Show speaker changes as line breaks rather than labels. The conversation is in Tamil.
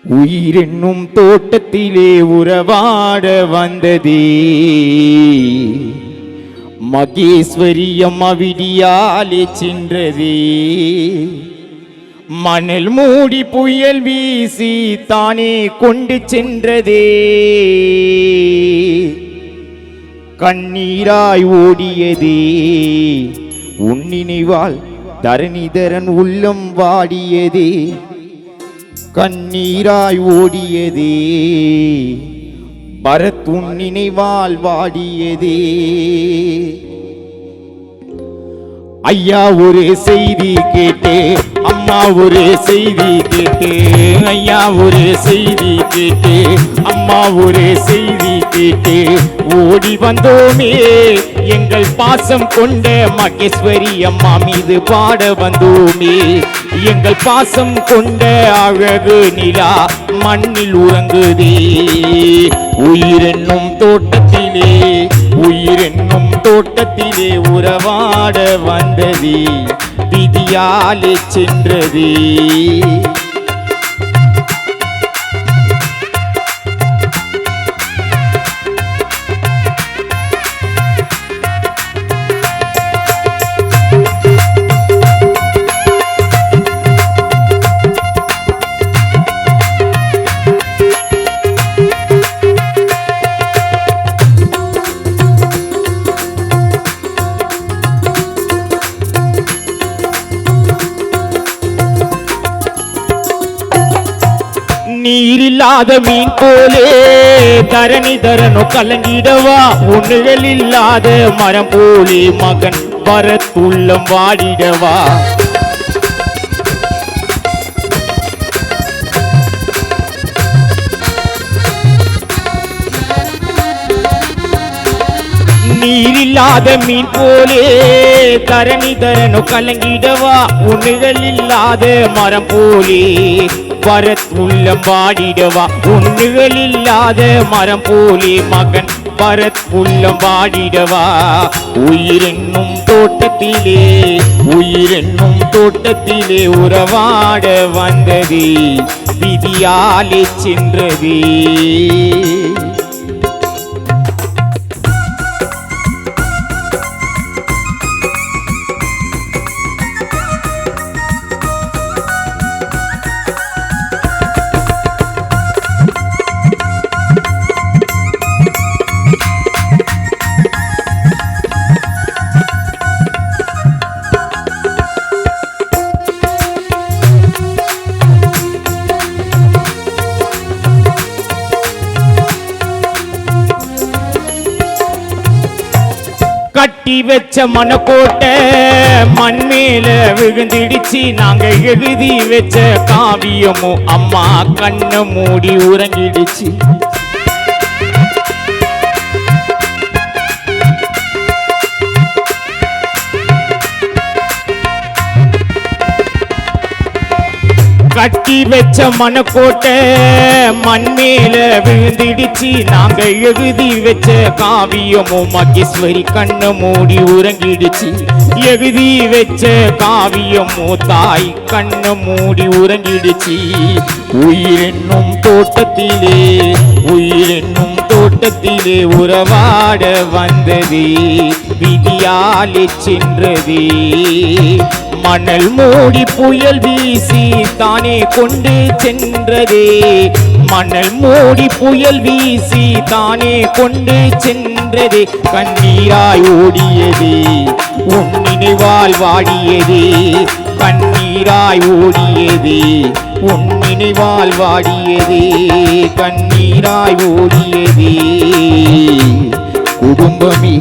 உயிரென்னும் தோட்டத்திலே உறவாட வந்ததே மகேஸ்வரி அம்மா விடியாலே சென்றதே. மணல் மூடி புயல் வீசி தானே கொண்டு சென்றதே. கண்ணீராய் ஓடியதே உன் நினைவால் தரணிதரன் உள்ளம் வாடியதே. கண்ணீராய் ஓடியதே பரத் உன் நினைவால் வாடியதே. ஐயா ஒரு செய்தி கேட்டு அம்மா ஒரு செய்தி கேட்டு, ஐயா ஒரு செய்தி கேட்டு அம்மா ஒரு செய்தி கேட்டு ஓடி வந்தோமே. எங்கள் பாசம் கொண்ட மகேஸ்வரி அம்மா மீது பாட வந்தோமே. எங்கள் பாசம் கொண்ட அழகு நிலா மண்ணில் உறங்குதே. உயிரென்னும் தோட்டத்திலே உயிரென்னும் தோட்டத்திலே உறவாட வந்ததே விதியாலே சென்றதே. நீரில்லாத மீன் போலே தரணி தரனோ கலங்கிடவா. உன்னுகள் இல்லாத மரம் போலே மகன் பரத் உள்ளம் வாடிடவா. நீரில்லாத மீன் போலே தரணி தரனோ கலங்கிடவா. உன்னுகள் இல்லாத மரம் போலே பரத் உள்ளம் வாடிடவா. உன்னுகள் இல்லாத மரம் போலே மகன் பரத் உள்ளம் வாடிடவா. உயிரென்னும் தோட்டத்திலே உயிரென்னும் தோட்டத்திலே உறவாட வந்ததே விதியாலே சென்றதே. கட்டி வச்ச மனக்கோட்டை மண் மேல விழுந்திடுச்சு. நாங்க எழுதி வச்ச காவியமும் அம்மா கண்ண மூடி உறங்கிடுச்சு. கட்டி வச்ச மனக்கோட்டை மண் மேல விழுந்திடுச்சு. நாங்க எழுதி வச்ச காவியமும் மகேஸ்வரி கண்ண மூடி உறங்கிடுச்சு. எழுதி வச்ச காவியமோ தாய் கண்ண மூடி உறங்கிடுச்சு. உயிரென்னும் தோட்டத்திலே உயிரென்னும் தோட்டத்திலே உறவாட வந்ததே விதியாலே சென்றதே. மணல் மூடி புயல் வீசி தானே கொண்டு சென்றதே. மணல் மூடி புயல் வீசி தானே கொண்டு சென்றதே. கண்ணீராய் ஓடியதே உன் நினைவால் வாடியதே. கண்ணீராய் ஓடியதே உன் நினைவால் வாடியதே. கண்ணீராய் ஓடியதே. குடும்பமே